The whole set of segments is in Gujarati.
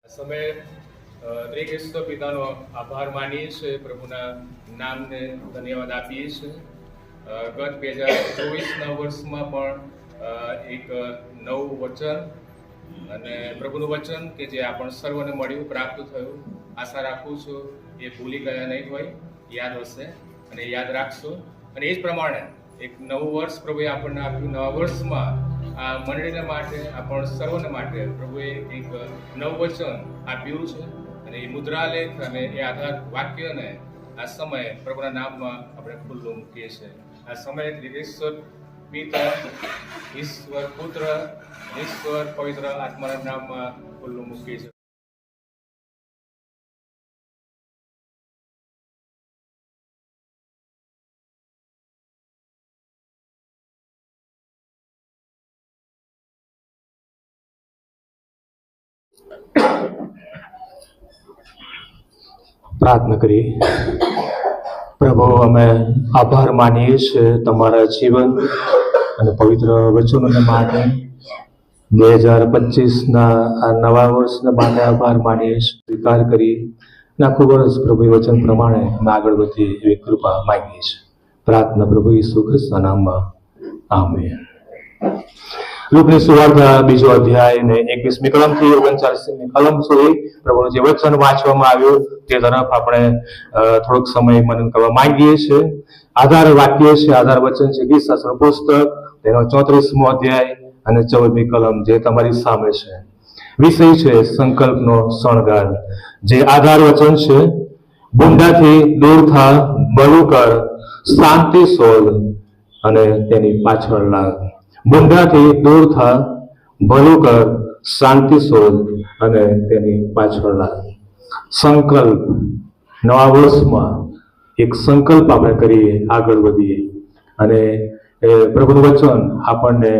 સમયે દરેક ઈશ્વર પિતાનો આભાર માનીએ છીએ, પ્રભુના નામને ધન્યવાદ આપીએ છીએ. ગત 2024ના વર્ષમાં પણ એક નવું વચન અને પ્રભુનું વચન કે જે આપણ સર્વને મળ્યું, પ્રાપ્ત થયું. આશા રાખું છું એ ભૂલી ગયા નહીં હોય, યાદ હશે અને યાદ રાખશો. અને એ જ પ્રમાણે એક નવું વર્ષ પ્રભુએ આપણને આપ્યું. નવા વર્ષમાં આ મંડળીને માટે, આપણ સર્વને માટે પ્રભુએ એક નવું વચન આપ્યું છે. અને એ મુદ્રાલેખ અને એ આધાર વાક્યને આ સમયે પ્રભુના નામમાં આપણે ખુલ્લું મૂકીએ છીએ. આ સમયે ઈશ્વર પિતા, ઈશ્વર પુત્ર, ઈશ્વર પવિત્ર આત્માના નામમાં ખુલ્લું મૂકીએ છીએ. પ્રાર્થના કરી. પ્રભુ, અમે આભાર માનીએ છીએ તમારા જીવન અને પવિત્ર વચનોને માટે. 2025ના આ નવા વર્ષને માટે આભાર માનીએ છીએ, સ્વીકાર કરી આખું વર્ષ પ્રભુ વચન પ્રમાણે અમે આગળ વધીએ એવી કૃપા માંગીએ છીએ. પ્રાર્થના પ્રભુ ઈસુ ખ્રિસ્તના નામમાં. આમેન. લૂકની સુવાર્તા 2 અધ્યાય ને 21મી કલમથી 39મી કલમ સુધી પ્રભુનું જે વચન વાંચવામાં આવ્યું તે તરફ આપણે થોડોક સમય મનન કરવા માંગીએ છીએ. આધાર વાક્ય છે, આધાર વચન છે ગીતશાસ્ત્રનું પુસ્તક, તેનો 34મો અધ્યાય અને 14મી કલમ જે તમારી સામે છે. વિષય છે સંકલ્પનો શણગાર. જે આધાર વચન છે: બુંદાથી દૂર થા, ભલું કર, શાંતિ શોધ અને તેની પાછળ લાગ. બુંદાથી દૂર થા, ભલું કર, શાંતિ શોધ અને તેની પાછળ લાગ. સંકલ્પ. નવા વર્ષમાં એક સંકલ્પ આપણે કરીએ, આગળ વધીએ. અને પ્રભુનું વચન આપણને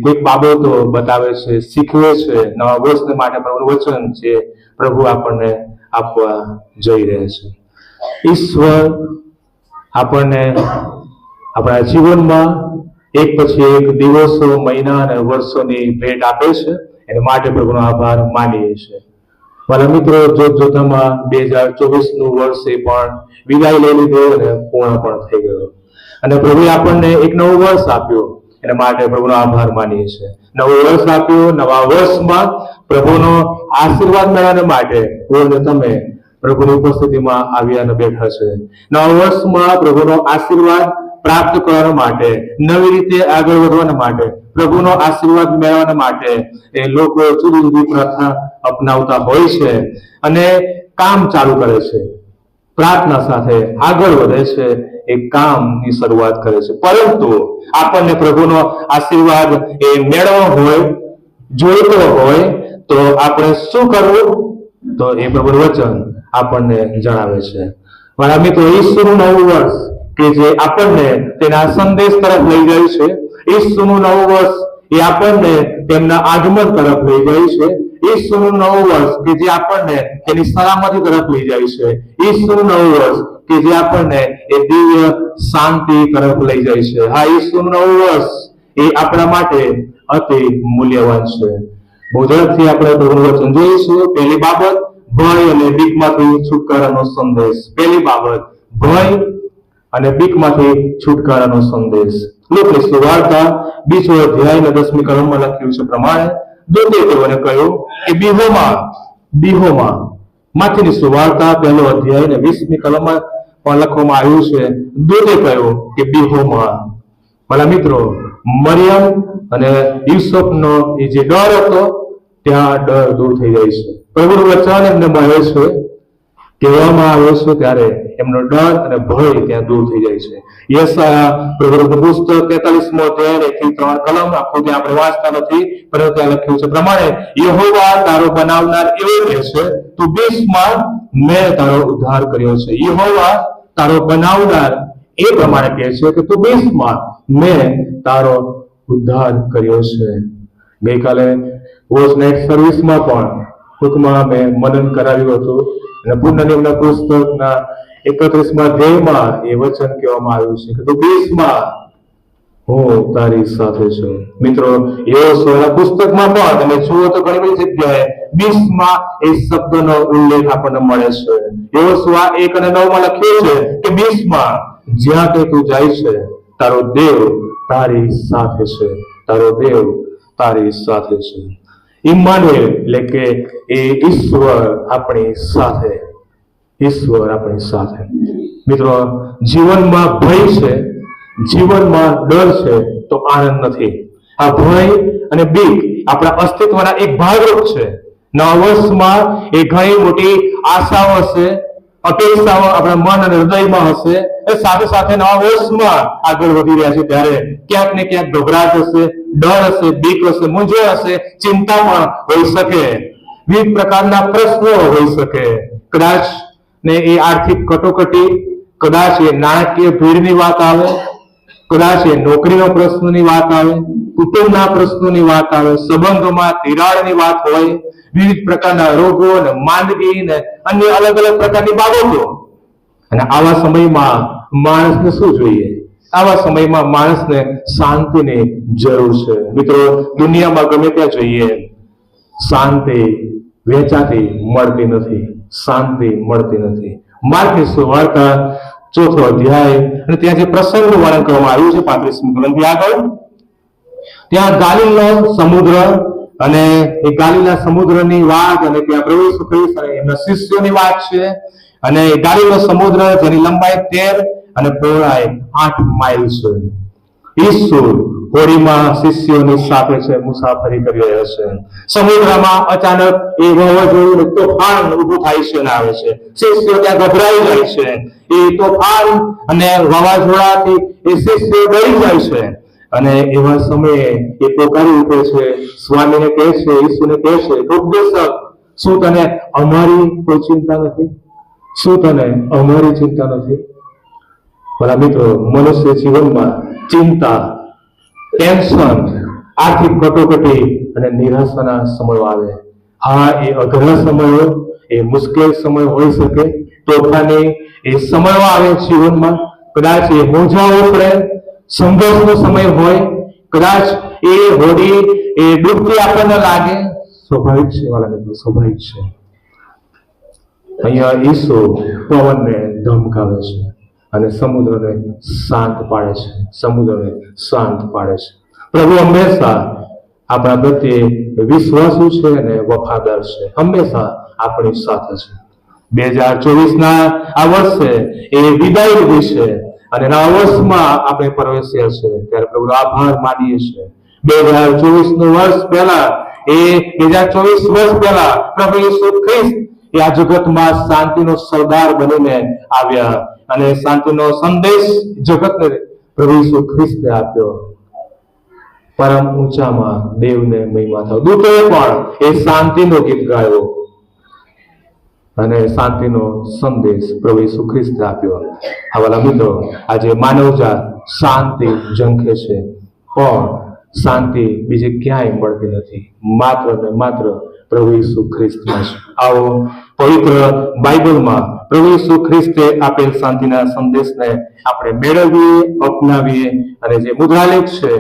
કોઈક બાબતો બતાવે છે, શીખવે છે. નવા વર્ષને માટે પ્રભુનું વચન છે પ્રભુ આપણને આપવા જઈ રહે છે. ઈશ્વર આપણને આપણા જીવનમાં એક પછી એક દિવસો, મહિના અને વર્ષોની ભેટ આપે છે. એના માટે પ્રભુનો આભાર માનીએ છીએ. મારા મિત્રો, જોતજોતામાં 2024નું વર્ષ એ પણ વિદાય લઈ લીધો અને પૂર્ણ પણ થઈ ગયો. અને પ્રભુએ આપણને એક નવું વર્ષ આપ્યું, એના માટે પ્રભુનો આભાર માનીએ છીએ. નવું વર્ષ આપ્યું. નવા વર્ષમાં પ્રભુનો આશીર્વાદ મેળવવા માટે હું અને તમે પ્રભુની ઉપસ્થિતિમાં આવ્યા અને બેઠા છે. નવા વર્ષમાં પ્રભુનો આશીર્વાદ પ્રાપ્ત કરવા માટે, નવી રીતે આગળ વધવાના માટે, પ્રભુનો આશીર્વાદ મેળવવા માટે એ લોકો જુદી જુદી પ્રથા અપનાવતા હોય છે અને કામ ચાલુ કરે છે. પ્રાર્થના સાથે આગળ વધે છે, એ કામની શરૂઆત કરે છે. પરંતુ આપણને પ્રભુનો આશીર્વાદ એ મેળવવો હોય, જોઈતો હોય તો આપણે શું કરવું? તો એ પ્રભુનું વચન આપણને જણાવે છે. મારા મિત્રો, ઈશ્વરનું નવું વર્ષ કે જે આપણને તેના સંદેશ તરફ લઈ જાય છે. ઈશ્વરનું નવું વર્ષ એ આપણને તેમના આગમન તરફ લઈ જાય છે. ઈશ્વરનું નવું વર્ષ કે જે આપણને તેની સલામતી તરફ લઈ જાય છે. ઈશ્વરનું નવું વર્ષ કે જે આપણને એ દિવ્ય શાંતિ તરફ લઈ જાય છે. હા, ઈશ્વરનું નવું વર્ષ એ આપણા માટે અતિ મૂલ્યવાન છે. બહુ ઝડપથી આપણે પ્રભુનું વચન જોઈશું. પહેલી બાબત, ભય અને બીકમાંથી છુટકારાનો સંદેશ. પહેલી બાબત, ભય અને બીકમાંથી છુટકારાનો સંદેશ. લૂકની સુવાર્તા 2 અધ્યાય 10મી કલમમાં લખ્યું છે પ્રમાણે, દૂતે તેઓને કહ્યું કે બીહોમાં. માથીની સુવાર્તા 1 અધ્યાય 20મી કલમમાં પણ લખવામાં આવ્યું છે, દૂતે કહ્યું કે બીહોમાં. મારા મિત્રો, મરિયમ અને યુસુફનો એ જે ડર હતો, ત્યાં ડર દૂર થઈ જાય છે. પ્રભુનું વચન એમને મળે છે, કહેવામાં આવે છે, ત્યારે એમનો ડર અને ભય ત્યાં દૂર થઈ જાય છે. યશાયા પ્રભુનું પુસ્તક 43મો અધ્યાય 1-3 કલમ, આખું ત્યાં આપણે વાંચતા નથી, પરંતુ ત્યાં લખ્યું છે પ્રમાણે, યહોવા તારો બનાવનાર એવો કહે છે, તું બીસમાં, મેં તારો ઉદ્ધાર કર્યો છે. યહોવા તારો બનાવનાર એ પ્રમાણે કહે છે કે તું બીસમાં, મેં તારો ઉદ્ધાર કર્યો છે. ગઈકાલે વોચ નાઇટ સર્વિસમાં પણ ટૂંકમાં મેં મનન કરાવ્યું હતું અને પુણ્ય નિયમના પુસ્તકના 31મા અધ્યાયમાં એ વચન કહેવામાં આવ્યું છે કે તું બીસમાં, હું તારી સાથે છું. મિત્રો, યહોશુઆના પુસ્તકમાં પણ તમે જુઓ તો ઘણી બધી જગ્યાએ 20 એ શબ્દનો ઉલ્લેખ આપણને મળે છે. યોશુઆ 1:9 લખ્યું છે કે 20 જ્યાં કે તું જાય છે તારો દેવ તારી સાથે છે, તારો દેવ તારી સાથે છે. ઇમ્માનુએલ એટલે કે એ ઈશ્વર આપણી સાથે, ઈશ્વર આપણી સાથે. મિત્રો, જીવનમાં ભય છે, જીવનમાં ડર છે તો આનંદ નથી. આ ભય અને બીક આપણા અસ્તિત્વના એક ભાગરૂપ છે. નવા વર્ષમાં એ ઘણી મોટી આશાઓ હશે, અપેક્ષાઓ આપણા મન અને હૃદયમાં હશે. એ સાથે સાથે નવા વર્ષમાં આગળ વધી રહ્યા છે ત્યારે ક્યાંક ને ક્યાંક ગભરાટ હશે, ડર હશે, બીક હશે, મૂંઝવણ હશે, ચિંતા પણ હોઈ શકે, વિવિધ પ્રકારના પ્રશ્નો હોઈ શકે. કદાચ ને એ આર્થિક કટોકટી, કદાચ એ નાણાકીય ભીડની વાત આવે, કદાચ એ નોકરીનો પ્રશ્નની વાત આવે, કુટુંબના પ્રશ્નોની વાત આવે, સંબંધોમાં તિરાડની વાત હોય, વિવિધ પ્રકારના રોગો અને માંદગી ને અન્ય અલગ અલગ પ્રકારની બાબતો. અને આવા સમયમાં માણસને શું જોઈએ? આવા સમયમાં માણસને શાંતિની જરૂર છે. મિત્રો, દુનિયામાં ગમે ત્યાં જોઈએ શાંતિ વેચાતી મળતી નથી, શાંતિ મળતી નથી. માર્કની સુવાર્તા 4થો અધ્યાય અને ત્યાં જે પ્રસંગનું વર્ણન કરવામાં આવ્યું છે 35મી કલમથી આગળ, ત્યાં ગાલિલનો સમુદ્ર અને એ ગાલિલના સમુદ્રની વાત અને ત્યાં પ્રભુ ઈસુ ખ્રિસ્ત અને એમના શિષ્યોની વાત છે. અને ગાલિલનો સમુદ્ર જેની લંબાઈ 13 અને પહોળાઈ 8 માઇલ છે. ઈસુ હોડીમાં શિષ્યોની સાથે છે, મુસાફરી કરી રહ્યા છે. સમુદ્રમાં અચાનક એ વાવાઝોડું ને તોફાન ઊભું થાય છે અને આવે છે. શિષ્યો ત્યાં ગભરાઈ જાય છે. એ તોફાન અને વાવાઝોડાથી એ શિષ્યો ડરી જાય છે. અને એવા સમયે એ પોકારી ઉઠે છે, સ્વામીને કહે છે, ઈસુને કહે છે, ઉપદેશક, શું તને અમારી કોઈ ચિંતા નથી? શું તને અમારી ચિંતા નથી? મારા મિત્રો, મનુષ્ય જીવનમાં ચિંતા, ટેન્શન, આર્થિક કટોકટી અને નિરાશાના સમયો આવે. હા, એ અઘરા સમયો, એ મુશ્કેલ સમય હોઈ શકે, તોફાની એ સમયો આવે જીવનમાં. કદાચ એ મૂંઝાવો પડે, સંઘર્ષનો સમય હોય, કદાચ એ હોડી એ ડૂબતી આપણને લાગે. સ્વાભાવિક છે વાલા મિત્રો, સ્વાભાવિક છે. અહીંયા ઈસુ પવનને ધમકાવે છે અને સમુદ્રને શાંત પાડે છે, સમુદ્રને શાંત પાડે છે. પ્રભુ હંમેશા આપણા પ્રત્યે વિશ્વાસુ છે અને વફાદાર છે, હંમેશા આપણી સાથે છે. 2024ના આ વર્ષે એ વિદાય લીધી છે અને નવા વર્ષમાં આપણે પ્રવેશ્યા છે ત્યારે પ્રભુનો આભાર માનીએ છીએ. 2024નું વર્ષ પહેલા, એ 2024 વર્ષ પહેલા પ્રભુ ઈસુ ખ્રિસ્ત એ આ જગતમાં શાંતિનો સરદાર બનીને આવ્યા અને શાંતિનો સંદેશ જગતને પ્રભુ ઈસુ ખ્રિસ્તે આપ્યો. પરમ ઊંચામાં દેવને મહિમા થાવ. દૂતોએ પણ એ શાંતિનો ગીત ગાયો અને શાંતિનો સંદેશ પ્રભુ ઈસુ ખ્રિસ્તે આપ્યો. આવાલા મિત્રો, આજે માનવજાત શાંતિ ઝંખે છે પણ શાંતિ બીજે ક્યાંય મળતી નથી, માત્ર ને માત્ર પ્રભુ ઈસુ ખ્રિસ્તમાં છે. આવો પવિત્ર બાઇબલમાં પ્રભુ ઈસુ ખ્રિસ્તે આપેલ શાંતિના સંદેશને આપણે મેળવીએ, અપનાવીએ અને જે મુદ્રાલેખ છે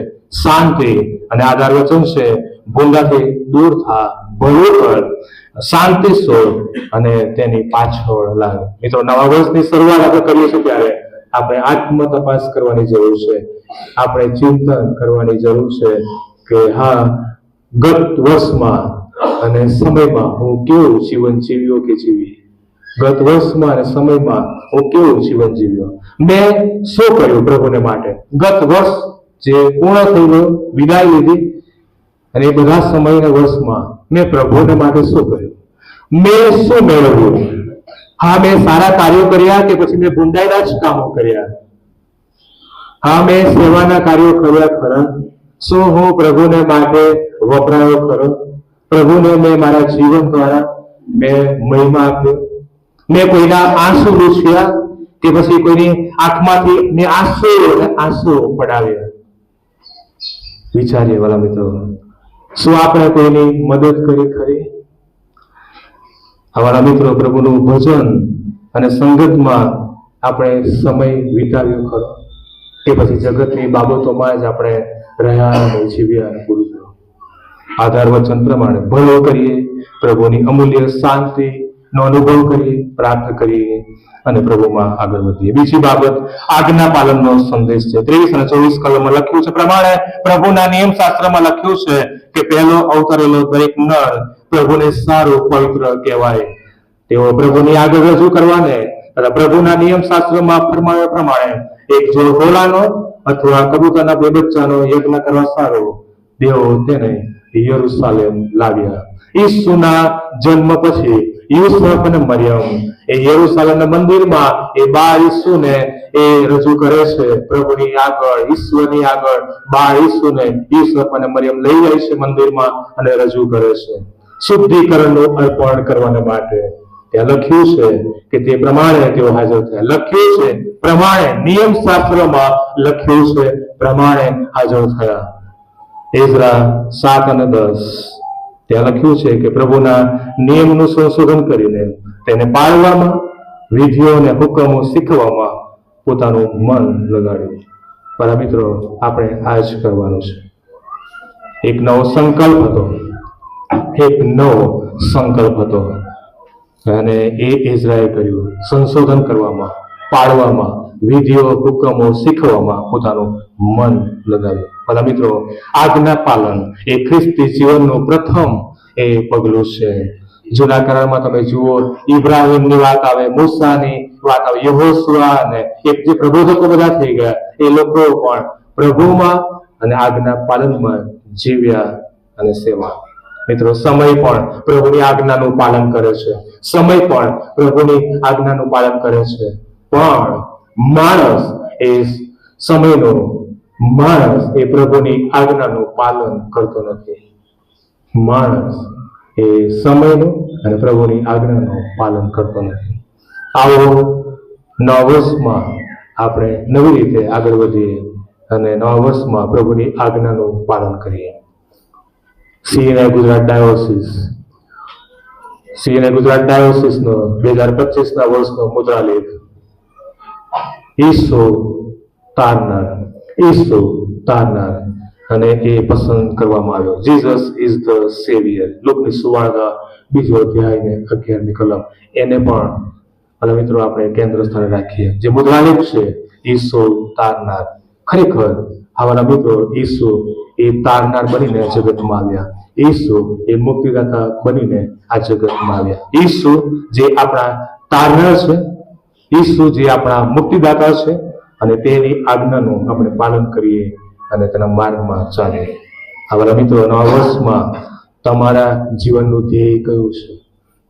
શાંતિ અને આધાર વચન છે ભૂંડાથી દૂર થા, ભલું કર, શાંતિ શોધ અને તેની પાછળ લાગ. મિત્રો, નવા વર્ષની શરૂઆત આપણે કરીએ છીએ ત્યારે આપણે આત્મ તપાસ કરવાની જરૂર છે. આપણે ચિંતન કરવાની જરૂર છે કે હા, ગત વર્ષમાં અને સમયમાં હું કેવું જીવન જીવ્યો કે જીવી? ગત વર્ષમાં અને સમયમાં હું કેવું જીવન જીવ્યો? મેં શું કર્યું પ્રભુને માટે? ગત વર્ષ જે પૂર્ણ થઈ ગયો, વિદાય લીધી, અને એ બધા સમયના વર્ષમાં મેં પ્રભુને માટે શું કર્યું? મેં શું મેળવ્યું? હા, મેં સારા કાર્યો કર્યા કે પછી મેં ભૂંડાઈના જ કામો કર્યા? હા, મેં સેવાના કાર્યો કર્યા ખરા? શું હું પ્રભુને માટે વપરાયો ખરો? પ્રભુને મેં મારા જીવન દ્વારા મેં મહિમા આપ્યો? મેં કોઈના આંસુ લૂછ્યા કે પછી કોઈની આંખમાંથી મેં આંસુ પડાવ્યા? વિચારીએ વાલા મિત્રો, શું આપણે કોઈની મદદ કરી ખરી? અમારા મિત્રો, પ્રભુનું ભજન અને સંગતમાં આપણે સમય વિતાવ્યો ખરો કે પછી જગતની બાબતોમાં જ આપણે રહ્યા અને જીવ્યા અને પૂરું કર્યું? આધાર વચન પ્રમાણે ભલો કરીએ, પ્રભુની અમૂલ્ય શાંતિનો અનુભવ કરીએ, પ્રાપ્ત કરીએ અને પ્રભુમાં આગળ વધીએ. બીજી બાબત આજ્ઞા પાલનનો સંદેશ છે. 23 અને 24 કલમમાં લખ્યું છે પ્રમાણે પ્રભુના નિયમ શાસ્ત્રમાં લખ્યું છે કે પહેલો અવતરેલો દરેક નર પ્રભુને સારો પવિત્ર કહેવાય. તેઓ પ્રભુની આગળ રજૂ કરવાને તથા પ્રભુના નિયમ શાસ્ત્રમાં ફરમાવ્યા પ્રમાણે એક જોડ ઘોડાનો અથવા કબૂતરના બે બચ્ચાનો યજ્ઞ કરવા સારો તેઓ તેને યરુશાલેમ લાવ્યા. ઈસુના જન્મ પછી યુસુફ અને મરિયમ એ યરુશાલેમના મંદિરમાં એ બાળ ઈસુને એ રજૂ કરે છે. પ્રભુની આગળ, ઈશ્વરની આગળ બાળ ઈસુને યુસુફ અને મરિયમ લઈ જાય છે મંદિરમાં અને રજૂ કરે છે શુદ્ધિકરણનું અર્પણ કરવાના માટે. ત્યાં લખ્યું છે કે તે પ્રમાણે તેઓ હાજર થયા. લખ્યું છે પ્રમાણે, નિયમ શાસ્ત્રમાં લખ્યું છે પ્રમાણે હાજર થયા. એઝરા 7 અને 10 ત્યાં લખ્યું છે કે પ્રભુના નિયમનું સંશોધન કરીને તેને પાળવામાં, વિધિઓ અને હુકમો શીખવામાં પોતાનું મન લગાડ્યું. મારા મિત્રો, આપણે આ જ કરવાનું છે. એક નવો સંકલ્પ હતો અને એ ઇઝરાએ કર્યું. સંશોધન કરવામાં, પાળવામાં, વિધિઓ હુકમો શીખવામાં પોતાનું મન લગાવ્યું. મારા મિત્રો, આજ્ઞા પાલન એ ખ્રિસ્તી જીવનનું પ્રથમ એ પગલું છે. જૂના કરારમાં તમે જુઓ, ઇબ્રાહિમની વાત આવે, મૂસાની વાત આવે, યહોશુઆ અને એક જે પ્રબોધકો બધા થઈ ગયા, એ લોકો પણ પ્રભુમાં અને આજ્ઞા પાલનમાં જીવ્યા અને સેવા. મિત્રો, સમય પણ પ્રભુની આજ્ઞાનું પાલન કરે છે. સમય પણ પ્રભુની આજ્ઞાનું પાલન કરે છે. પણ માણસ એ પ્રભુની આજ્ઞાનું પાલન કરતો નથી. માણસ એ સમયનું અને પ્રભુની આજ્ઞાનું પાલન કરતો નથી. આવો નવા વર્ષમાં આપણે નવી રીતે આગળ વધીએ અને નવા વર્ષમાં પ્રભુની આજ્ઞાનું પાલન કરીએ. સીએનઆઈ ગુજરાત ડાયોસીસનો 2025ના વર્ષનો મુદ્રાલેખ ઈસુ તારનાર અને એ પસંદ કરવામાં આવ્યો. Jesus is the saviour. લુકની સુવાર્તા 2 અધ્યાય ને 11મી કલમ. એને પણ અને મિત્રો આપણે કેન્દ્ર સ્થાને રાખીએ. જે મુદ્રાલેખ છે ઈસુ તારનાર. ખરેખર આવાના મિત્રો, ઈસુ એ તારનાર બનીને જગતમાં આવ્યા. ઈસુ એ મુક્તિદાતા બનીને આ જગતમાં આવ્યા. ઈસુ જે આપણા તારનાર છે, ઈસુ જે આપણા મુક્તિદાતા છે અને તેની આજ્ઞાનું આપણે પાલન કરીએ અને તેના માર્ગમાં ચાલીએ. આવાના મિત્રો, નવા વર્ષમાં તમારા જીવનનું ધ્યેય કયું છે?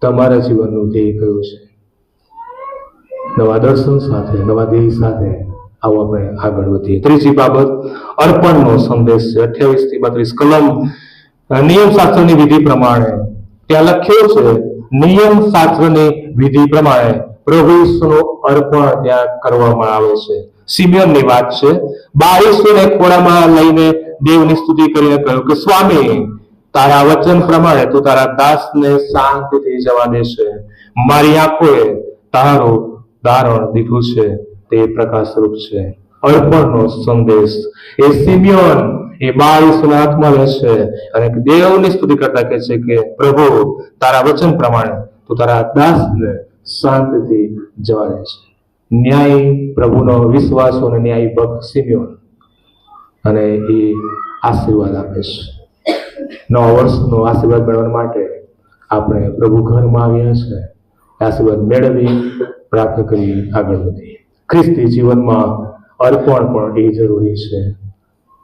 તમારા જીવનનું ધ્યેય કયું છે? નવા દર્શન સાથે, નવા ધ્યેય સાથે આવો આપણે આગળ વધીએ. ત્રીજી બાબત અર્પણનો સંદેશ છે. 28 થી 32 કલમ. નિયમ શાસ્ત્રની વિધિ પ્રમાણે ત્યાં લખ્યું છે, નિયમ શાસ્ત્રની વિધિ પ્રમાણે પ્રભુ ઈસુનું અર્પણ ત્યાં કરવામાં આવે છે. સિમિયોનની વાત છે. બાળ ઈસુને ખોળામાં લઈને દેવની સ્તુતિ કરીને કહ્યું કે સ્વામી, તારા વચન પ્રમાણે તું તારા દાસને શાંતિથી જવા દેશે. મારી આંખોએ તારું દારણ દીઠું છે, તે પ્રકાશરૂપ છે. અર્પણનો સંદેશ એ સિમિયોન એ બાળ ઈસુના હાથમાં લે છે અને દેવની સ્તુતિ કરતા કહે છે કે પ્રભુ, તારા વચન પ્રમાણે તું તારા દાસને શાંતિથી જવા દે છે. ન્યાયી પ્રભુનો વિશ્વાસુ અને ન્યાયી ભક્ત સિમિયોન અને એ આશીર્વાદ આપે છે. નવા વર્ષનો આશીર્વાદ મેળવવા માટે આપણે પ્રભુ ઘરમાં આવ્યા છે. આશીર્વાદ મેળવી પ્રાપ્ત કરી આગળ વધીએ. ખ્રિસ્તી જીવનમાં અર્પણ પણ એ જરૂરી છે.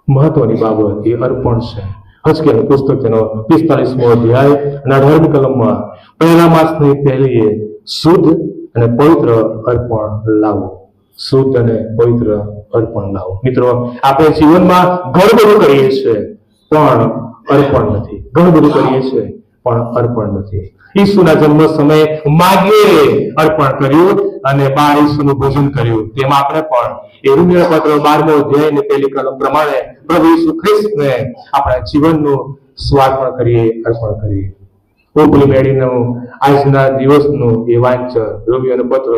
મહત્વની બાબત એ અર્પણ છે. હજકેલનું પુસ્તક તેનો 45મો અધ્યાય અને 18મી કલમમાં પહેલા માસની પહેલીએ શુદ્ધ અને પવિત્ર અર્પણ લાવો. શુદ્ધ અને પવિત્ર અર્પણ લાવો. મિત્રો, આપણે જીવનમાં ઘણું બધું કરીએ છીએ પણ અર્પણ નથી. ઘણું બધું કરીએ છીએ પણ અર્પણ નથી. ઈસુના જન્મ સમયે માગીએ અર્પણ કર્યું અને બાળ ઈસુનું ભોજન કર્યું. તેમ આપણે પણ એ રોમીયો પત્ર 12મો અધ્યાય ને 1લી કલમ પ્રમાણે પ્રભુ ઈસુ ખ્રિસ્તને આપણા જીવનનું સ્વાર્પણ કરીએ, અર્પણ કરીએ. ઉપલી મેળીનું આજના દિવસનું એ વાંચન રોમીયોનો પત્ર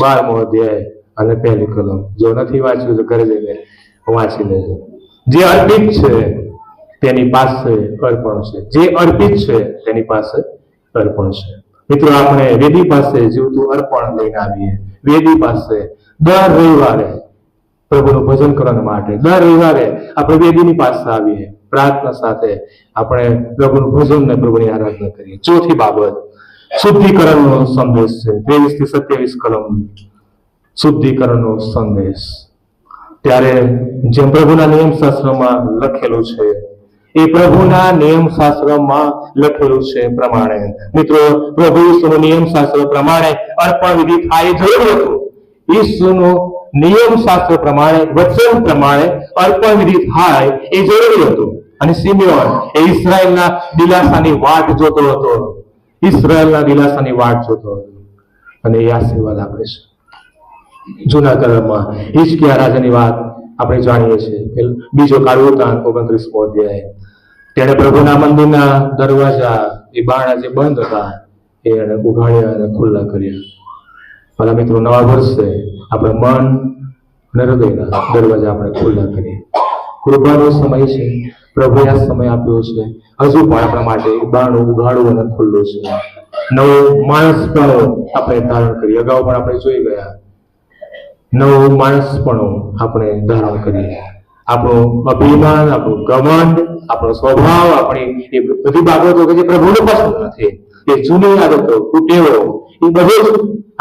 12મો અધ્યાય અને 1લી કલમ. જો નથી વાંચ્યું તો ઘરે જઈને વાંચી લેજો. જે અર્પિત છે તેની પાસે અર્પણ છે, જે અર્પિત છે તેની પાસે અર્પણ છે. મિત્રો, આપણે વેદી પાસે જીવતું અર્પણ લઈને આવીએ. વેદી પાસે દર રવિવારે પ્રભુનું ભજન કરવા માટે દર રવિવારે આપણે વેદીની પાસે આવીએ. પ્રાર્થના સાથે આપણે પ્રભુનું ભજન ને પ્રભુની આરાધના કરીએ. ચોથી બાબત શુદ્ધિકરણનો સંદેશ છે. 23 થી 27 કલમ શુદ્ધિકરણનો સંદેશ. ત્યારે જેમ પ્રભુના નિયમ શાસ્ત્રમાં લખેલું છે, એ પ્રભુના નિયમ શાસ્ત્રમાં લખેલું છે પ્રમાણે, મિત્રો, પ્રભુ ઈસુનું નિયમ શાસ્ત્ર પ્રમાણે અર્પણ વિધિ થાય જરૂર હતું. ઈસુનું નિયમ શાસ્ત્ર પ્રમાણે, વચન પ્રમાણે અર્પણ વિધિ થાય એ જરૂરી હતું. અને સિમિયોન એ ઇઝરાયલના દિલાસાની વાટ જોતો હતો. ઇઝરાયલના દિલાસાની વાટ જોતો હતો અને એ આશીર્વાદ આપે છે. જૂના કલમમાં હિજકિયા રાજાની વાત આપણે જાણીએ છીએ. બીજો કાળવૃતાંત 29મો અધ્યાય. તેણે પ્રભુના મંદિરના દરવાજા, એ બારણા જે બંધ હતા, એને ઉઘાડ્યા અને ખુલ્લા કર્યા. મારા મિત્રો, નવા વર્ષે આપણે મન અને હૃદયના દરવાજા આપણે ખુલ્લા કરીએ. કૃપાનો સમય છે. પ્રભુએ આ સમય આપ્યો છે. હજુ પણ આપણા માટે બારણું ઉઘાડવું અને ખુલ્લું છે. નવો માણસપણો આપણે ધારણ કરીએ. અગાઉ પણ આપણે જોઈ ગયા. નવું માણસપણું આપણે ધારણ કરીએ. આપણું અભિમાન, આપણું ઘમંડ, આપણો સ્વભાવ, આપણી એ બધી બાબતો કે જે પ્રભુને પસંદ નથી, એ જૂની આદતો, કુટેવો, એ બધું જ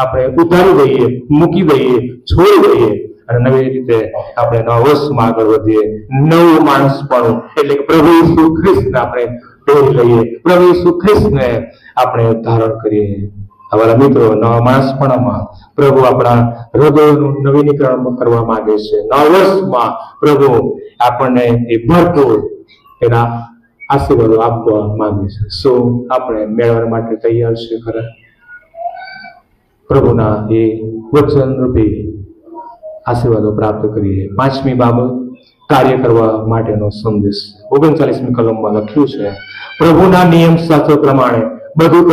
આપણે ઉતારી દઈએ, મૂકી દઈએ, છોડી દઈએ અને નવી રીતે આપણે નવા વર્ષમાં આગળ વધીએ. નવું માણસપણું એટલે કે પ્રભુ ઈસુ ખ્રિસ્તને આપણે પહેરી લઈએ, પ્રભુ ઈસુ ખ્રિસ્તને આપણે ધારણ કરીએ. અમારા મિત્રો, નવા માણસપણામાં પ્રભુ આપણા હૃદયનું નવીનીકરણ કરવા માંગે છે. નવા વર્ષમાં પ્રભુ આપણને એ ભરપૂર એના આશીર્વાદો આપવા માંગે છે. શું આપણે મેળવવા માટે તૈયાર છે ખરા? પ્રભુના એ વચન રૂપી આશીર્વાદો પ્રાપ્ત કરીએ. પાંચમી બાબત કાર્ય કરવા માટેનો સંદેશ. 39મી કલમમાં લખ્યું છે, પ્રભુના નિયમ શાસ્ત્ર પ્રમાણે બધું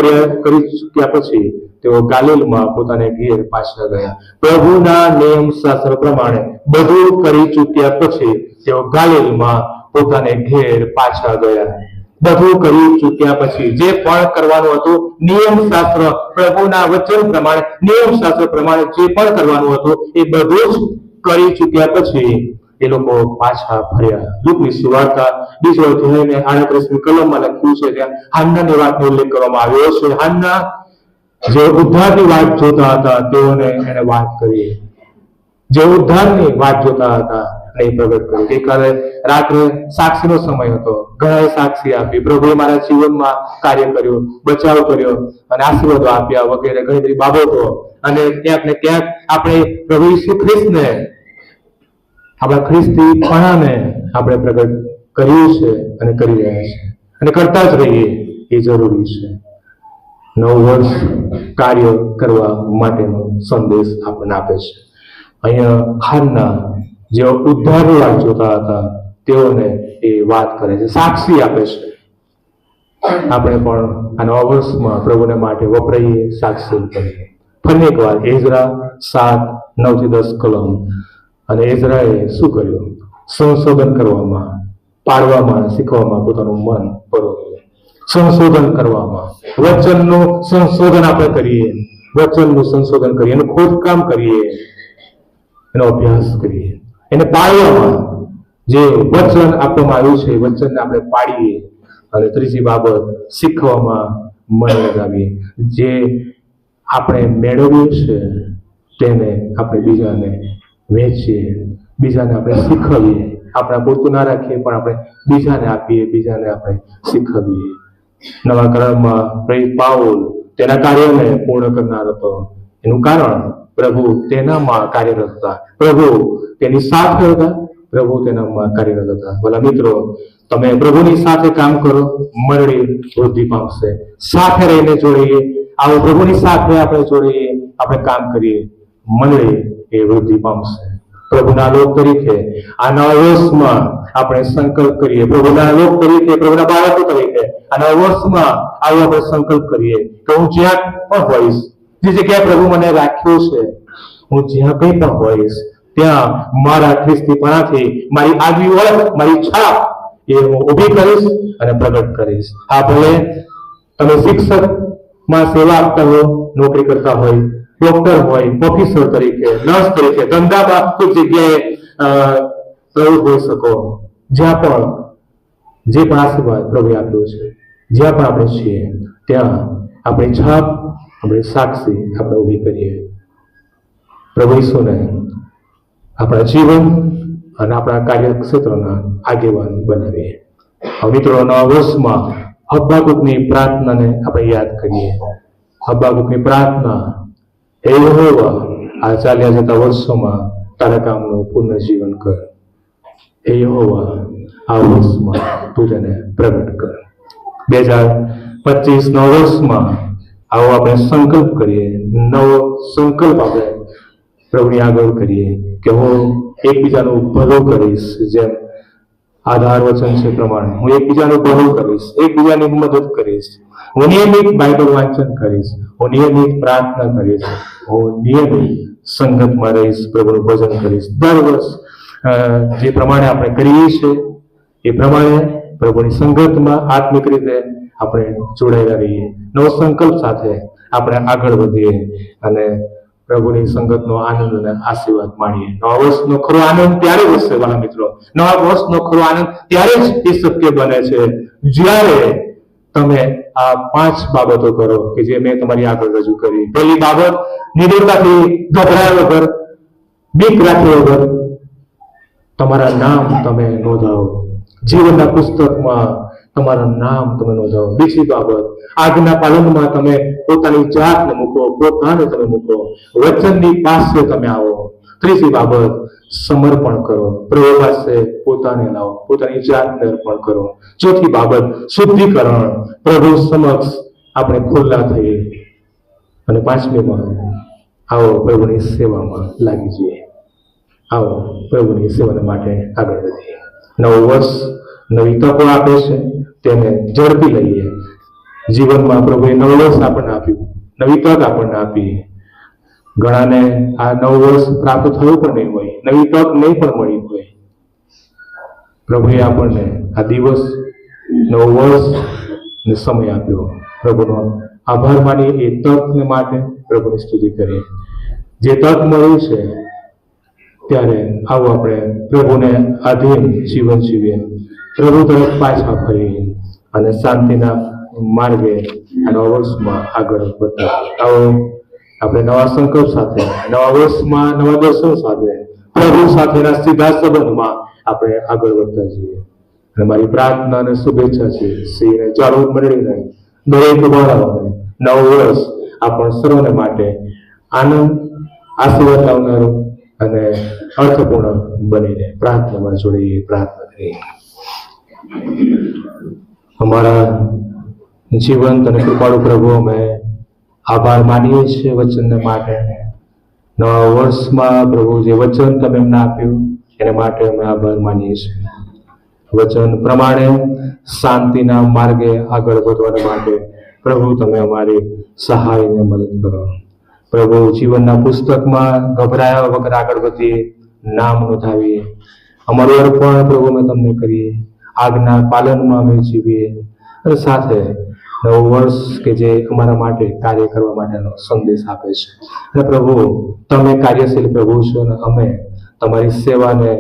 કરી ચૂક્યા પછી તેઓ ગાલિલમાં પોતાને ઘેર પાછા ગયા. પ્રભુના નિયમ શાસ્ત્ર પ્રમાણે બધું કરી ચૂક્યા પછી તેઓ ગાલિલમાં પોતાને ઘેર પાછા ગયા. બધું કરી ચૂક્યા પછી જે પણ કરવાનું હતું, નિયમ શાસ્ત્ર, પ્રભુના વચન પ્રમાણે, નિયમ શાસ્ત્ર પ્રમાણે જે પણ કરવાનું હતું એ બધું જ કરી ચૂક્યા પછી એ લોકો પાછા ફર્યા. લુકની સુવાર્તા 2 અધ્યાયને 38મી કલમમાં લખ્યું છે, ત્યાં હાન્નાની વાતનો ઉલ્લેખ કરવામાં આવ્યો છે. હાન્ના જે ઉદ્ધારની વાત જોતા હતા તેઓને એને વાત કરી. જે ઉદ્ધારની વાત જોતા હતા એ પ્રગટ કરી. ગઈકાલે રાત્રે સાક્ષીનો સમય હતો. ઘણાએ સાક્ષી આપી, પ્રભુએ મારા જીવનમાં કાર્ય કર્યું, બચાવ કર્યો અને આશીર્વાદો આપ્યા વગેરે ઘણી બધી બાબતો. અને ક્યાંક ને ક્યાંક આપણે પ્રભુ ઈસુ ખ્રિસ્તને, આપણા ખ્રિસ્તીપણાને આપણે પ્રગટ કર્યું છે અને કરી રહ્યા છે અને કરતા જ રહીએ એ જરૂરી છે. નવું વર્ષ કાર્ય કરવા માટેનો સંદેશ આપણને આપે છે. અહીંયા હાન્ના જેઓ ઉદ્ધારની વાત જોતા હતા તેઓને એ વાત કરે છે, સાક્ષી આપે છે. આપણે પણ આ નવા વર્ષમાં પ્રભુને માટે વપરાઈએ, સાક્ષી કરીએ. ફરી એકવાર એઝરા 7:9-10 કલમ. અને એઝરાએ શું કર્યું? સંશોધન કરવામાં, પાડવામાં, શીખવામાં પોતાનું મન પરોવ્યું. સંશોધન કરવામાં, વચનનું સંશોધન આપણે કરીએ, વચનનું સંશોધન કરીએ, એનું ખોદકામ કરીએ, એનો અભ્યાસ કરીએ, એને પાડવામાં, જે વચન આપવામાં આવ્યું છે એ વચનને આપણે પાડીએ. અને ત્રીજી બાબત, શીખવામાં મન લગાવીએ. જે આપણે મેળવ્યું છે તેને આપણે બીજાને વહેંચીએ, બીજાને આપણે શીખવીએ. આપણા પૂરતું ના રાખીએ પણ આપણે બીજાને આપીએ, બીજાને આપણે શીખવીએ. નવા કરારમાં પ્રેરિત પાઉલ તેના કાર્યને પૂર્ણ કરનાર હતો. એનું કારણ પ્રભુ તેનામાં કાર્યરત હતા, પ્રભુ તેની સાથે હતા, પ્રભુ તેનામાં કાર્યરત હતા. ભલા મિત્રો, તમે પ્રભુની સાથે કામ કરો, મંડળી વૃદ્ધિ પામશે. સાથે રહીને જોડીએ, આવો પ્રભુની સાથે આપણે જોડીએ, આપણે કામ કરીએ, મંડળી એ વૃદ્ધિ પામશે. પ્રભુના લોક તરીકે આ નવા વર્ષમાં આપણે સંકલ્પ કરીએ, પ્રભુના લોક તરીકે, પ્રભુના બાળકો તરીકે આ નવા વર્ષમાં આવો આપણે સંકલ્પ કરીએ કે હું જ્યાં પણ હોઈશ, જે જગ્યાએ પ્રભુ મને રાખ્યો છે, હું જ્યાં કંઈ પણ હોઈશ ત્યાં મારા ખ્રિસ્તીપણાથી મારી આગવી ઓળખ, મારી છાપ એ હું ઊભી કરીશ અને પ્રગટ કરીશ. આ ભલે તમે શિક્ષકમાં સેવા આપતા હો, નોકરી કરતા હોય, ડોક્ટર હોય, ઓફિસર તરીકે, નર્સ તરીકે, ધંધામાં કોઈ જગ્યાએ પ્રવૃત્ત હોઈ શકો, જ્યાં પણ જે પણ આશીર્વાદ પ્રભુએ આપ્યો છે, જ્યાં પણ આપણે છીએ ત્યાં આપણી છાપ, આપણી સાક્ષી આપણે ઊભી કરીએ. પ્રભુ ઈસુને આપણા જીવન અને આપણા કાર્યક્ષેત્રના આગેવાન બનાવીએ. હવે મિત્રો, નવા વર્ષમાં હબ્બાકુકની પ્રાર્થનાને આપણે યાદ કરીએ. હબ્બાકુકની પ્રાર્થના, હે યહોવા, આ ચાલ્યા જતા વર્ષોમાં તારા કામનું પુનર્જીવન કર. હે યહોવા, આ વર્ષમાં તું તેને પ્રગટ કર. 2025 વર્ષમાં આવો આપણે સંકલ્પ કરીએ, નવો સંકલ્પ આપણે પ્રભુની આગળ કરીએ કે હું એકબીજાનું ભલું કરીશ. જેમ આધાર વચન છે પ્રમાણે હું એકબીજાનું ભલું કરીશ, એકબીજાની મદદ કરીશ, હું નિયમિત બાઇબલ વાંચન કરીશ, હું નિયમિત પ્રાર્થના કરીશ, હું નિયમિત સંગતમાં રહીશ, પ્રભુનું ભજન કરીશ. દર વર્ષ જે પ્રમાણે આપણે કરીએ છીએ એ પ્રમાણે પ્રભુની સંગતમાં આત્મિક રીતે આપણે જોડાયેલા રહીએ. નવો સંકલ્પ સાથે આપણે આગળ વધીએ અને પ્રભુની સંગતનો આનંદ અને આશીર્વાદ માણીએ. નવા વર્ષનો ખરો આનંદ ત્યારે જ હશે વાલા મિત્રો. નવા વર્ષનો ખરો આનંદ ત્યારે જ એ શક્ય બને છે જ્યારે તમે આ 5 બાબતો કરો કે જે મેં તમારી આગળ રજૂ કરી. પહેલી બાબત, નિડરતાથી, ગભરાયા વગર, બીક રાખ્યા વગર તમારા નામ તમે નોંધાવો. જીવનના પુસ્તકમાં તમારા નામ તમે નોંધાવો. બીજી બાબત, આજ્ઞા પાલનમાં તમે પોતાની જાતને મૂકો, પોતાને તમે મૂકો, વચનની પાસે તમે આવો. ત્રીજી બાબત, સમર્પણ કરો, પ્રભુ પાસે પોતાને લાવો, પોતાની જાતને અર્પણ કરો. ચોથી બાબત, શુદ્ધિકરણ, પ્રભુ સમક્ષ આપણે ખુલ્લા થઈએ. અને પાંચમીમાં, આવો પ્રભુની સેવામાં લાગી જઈએ. આવો પ્રભુની સેવાને માટે આગળ વધીએ. નવું વર્ષ નવી તકો આપે છે, તેને ઝડપી લઈએ. જીવનમાં પ્રભુએ નવું વર્ષ આપણને આપ્યું, નવી તક આપણને આપી. ઘણાને આ નવું વર્ષ પ્રાપ્ત થયું પણ નહીં હોય, નવી તક નહીં પણ મળી હોય. પ્રભુએ આપણને આ દિવસ, નવું વર્ષ ને સમય આપ્યો. પ્રભુનો આભાર માની એ તકને માટે પ્રભુની સ્તુતિ કરીએ. જે તક મળી છે ત્યારે આવો આપણે પ્રભુને આધીન જીવન જીવીએ, પ્રભુ તરફ પાછા ફરીએ અને શાંતિના માર્ગે નવા વર્ષમાં આગળ વધતા. આવો આપણે નવા સંકલ્પ સાથે, નવા વર્ષમાં નવા દર્શન સાથે, પ્રભુ સાથેના સીધા સંબંધમાં આપણે આગળ વધતા જઈએ. અને મારી પ્રાર્થના અને શુભેચ્છા છે શ્રીને ચાલુ મંડળીને, દરેક વાળાઓને નવું વર્ષ આપણ સર્વને માટે આનંદ, આશીર્વાદ લાવનારું અને અર્થપૂર્ણ બનીને પ્રાર્થનામાં જોડીએ. પ્રાર્થના કરીએ. અમારા જીવંત અને કૃપાળુ પ્રભુ, અમે આભાર માનીએ છીએ વચનને માટે. નવા વર્ષમાં પ્રભુ જે વચન તમે અમને આપ્યું એને માટે અમે આભાર માનીએ છીએ. વચન પ્રમાણે શાંતિના માર્ગે આગળ વધવા માટે પ્રભુ તમે અમારી સહાયને મદદ કરો. પ્રભુ જીવનના પુસ્તકમાં ગભરાયા વગર આગળ વધીએ, નામ નોંધાવીએ. અમારું અર્પણ પ્રભુ અમે તમને કરીએ, આજ્ઞા પાલનમાં અમે જીવીએ અને સાથે નવું વર્ષ કે જે અમારા માટે કાર્ય કરવા માટેનો સંદેશ આપે છે. અને પ્રભુ તમે કાર્યશીલ પ્રભુ છો અને અમે તમારી સેવાને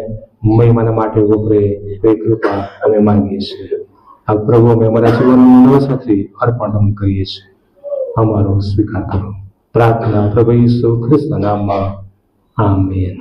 મહિમાના માટે વપરાય એવી કૃપા અમે માંગીએ છીએ. આ પ્રભુ અમે અમારા જીવનનું નવસાથી અર્પણ તમને કરીએ છીએ. અમારો સ્વીકાર કરો. પ્રાર્થના પ્રભુ ઈસુ ખ્રિસ્તના નામમાં. આમેન.